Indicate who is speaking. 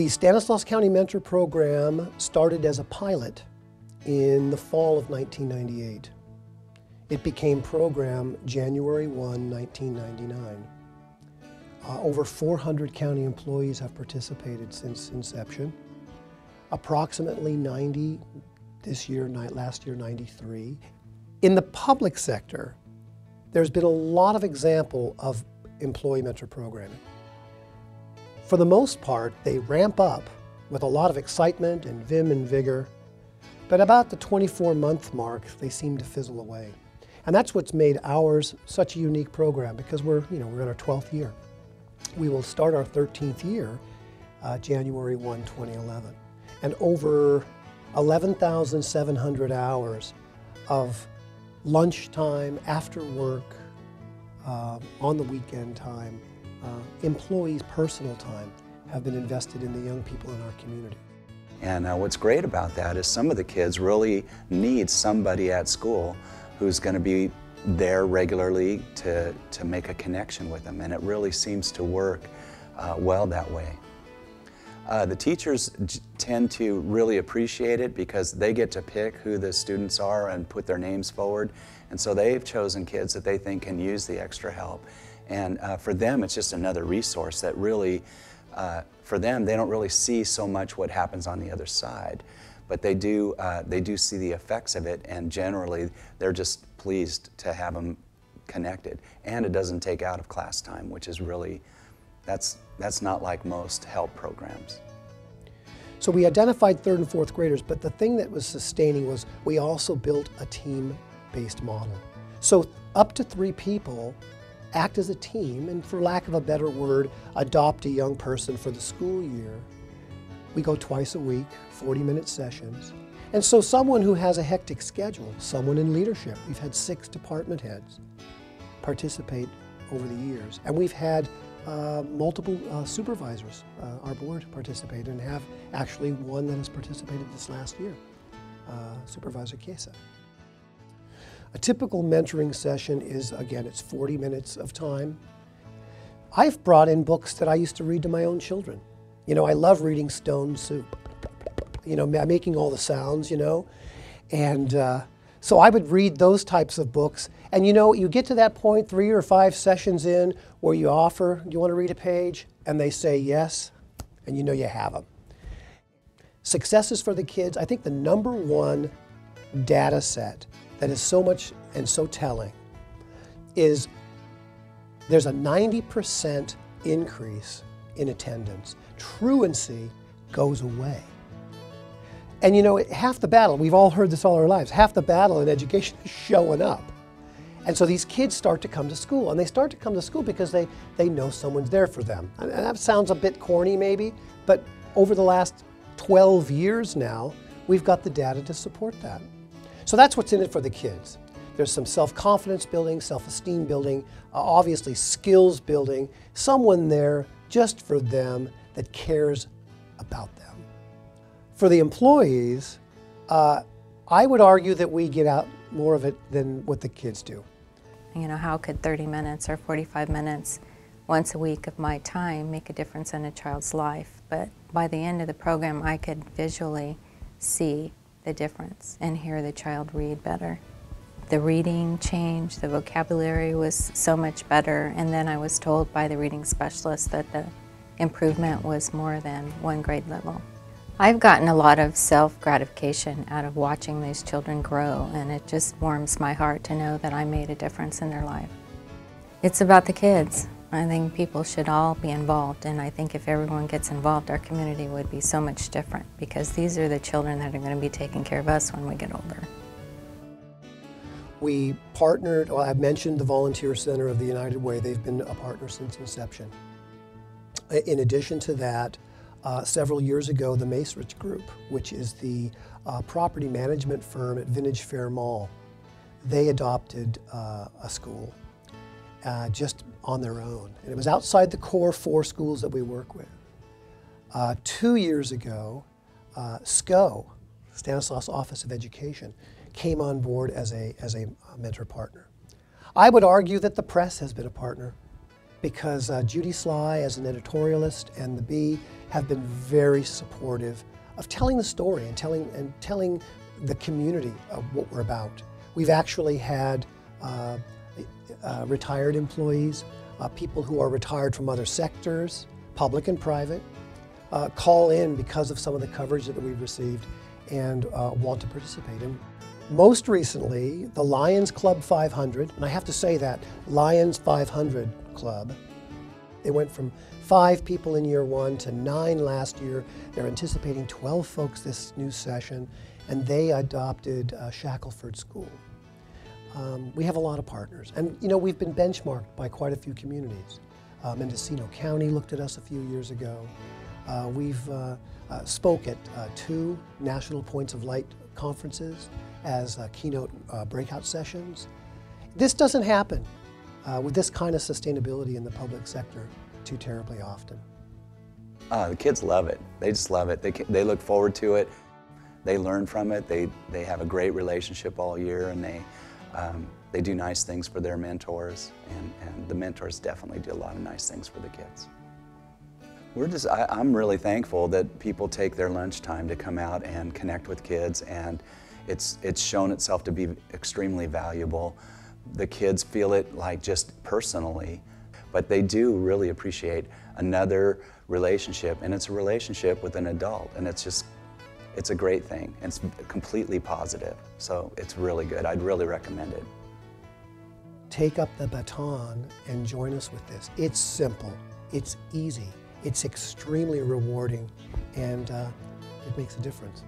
Speaker 1: The Stanislaus County Mentor Program started as a pilot in the fall of 1998. It became program January 1, 1999. Over 400 county employees have participated since inception. Approximately 90 this year, last year 93. In the public sector, there's been a lot of example of employee mentor programming. For the most part, they ramp up with a lot of excitement and vim and vigor, but about the 24-month mark, they seem to fizzle away. And that's what's made ours such a unique program, because we're in our 12th year. We will start our 13th year, January 1, 2011. And over 11,700 hours of lunchtime, after work, on the weekend time, employees' personal time have been invested in the young people in our community.
Speaker 2: And what's great about that is some of the kids really need somebody at school who's going to be there regularly to make a connection with them, and it really seems to work well that way. The teachers tend to really appreciate it because they get to pick who the students are and put their names forward, and so they've chosen kids that they think can use the extra help. And for them, it's just another resource that really, for them, they don't really see so much what happens on the other side, but they do see the effects of it, and generally they're just pleased to have them connected. And it doesn't take out of class time, which is really, that's not like most help programs.
Speaker 1: So we identified 3rd and 4th graders, but the thing that was sustaining was we also built a team-based model. So up to 3 people act as a team, and for lack of a better word, adopt a young person for the school year. We go twice a week, 40-minute sessions. And so someone who has a hectic schedule, someone in leadership, we've had 6 department heads participate over the years. And we've had multiple supervisors, our board, participate, and have actually one that has participated this last year, Supervisor Kesa. A typical mentoring session is, again, it's 40 minutes of time. I've brought in books that I used to read to my own children. I love reading Stone Soup, making all the sounds, and so I would read those types of books. And you get to that point 3 or 5 sessions in where you offer, do you want to read a page? And they say yes, and you have them. Successes for the kids, I think the #1 data set that is so much and so telling is there's a 90% increase in attendance. Truancy goes away. And half the battle, we've all heard this all our lives, half the battle in education is showing up. And so these kids start to come to school, and they start to come to school because they know someone's there for them. And that sounds a bit corny maybe, but over the last 12 years now, we've got the data to support that. So that's what's in it for the kids. There's some self-confidence building, self-esteem building, obviously skills building, someone there just for them that cares about them. For the employees, I would argue that we get out more of it than what the kids do.
Speaker 3: How could 30 minutes or 45 minutes once a week of my time make a difference in a child's life? But by the end of the program, I could visually see the difference and hear the child read better. The reading changed, the vocabulary was so much better, and then I was told by the reading specialist that the improvement was more than 1 grade level. I've gotten a lot of self-gratification out of watching these children grow, and it just warms my heart to know that I made a difference in their life. It's about the kids. I think people should all be involved, and I think if everyone gets involved, our community would be so much different, because these are the children that are going to be taking care of us when we get older.
Speaker 1: We partnered, I've mentioned the Volunteer Center of the United Way. They've been a partner since inception. In addition to that, several years ago, the Macerich Group, which is the property management firm at Vintage Fair Mall, they adopted a school just on their own. And it was outside the core 4 schools that we work with. 2 years ago, SCO, Stanislaus Office of Education, came on board as a mentor partner. I would argue that the press has been a partner. because Judy Sly, as an editorialist, and the Bee have been very supportive of telling the story and telling the community of what we're about. We've actually had retired employees, people who are retired from other sectors, public and private, call in because of some of the coverage that we've received and want to participate in. Most recently, the Lions Club 500, and I have to say that, Lions 500 Club, they went from 5 people in year 1 to 9 last year. They're anticipating 12 folks this new session, and they adopted Shackelford School. We have a lot of partners, and you know, we've been benchmarked by quite a few communities. Stanislaus County looked at us a few years ago. We've spoke at 2 National Points of Light conferences as keynote breakout sessions. This doesn't happen with this kind of sustainability in the public sector too terribly often.
Speaker 2: The kids love it. They just love it. They look forward to it. They learn from it. They have a great relationship all year, and they do nice things for their mentors, and the mentors definitely do a lot of nice things for the kids. I'm really thankful that people take their lunchtime to come out and connect with kids, and it's shown itself to be extremely valuable. The kids feel it like just personally, but they do really appreciate another relationship, and it's a relationship with an adult, and it's a great thing. It's completely positive, so it's really good. I'd really recommend it.
Speaker 1: Take up the baton and join us with this. It's simple, it's easy, it's extremely rewarding, and it makes a difference.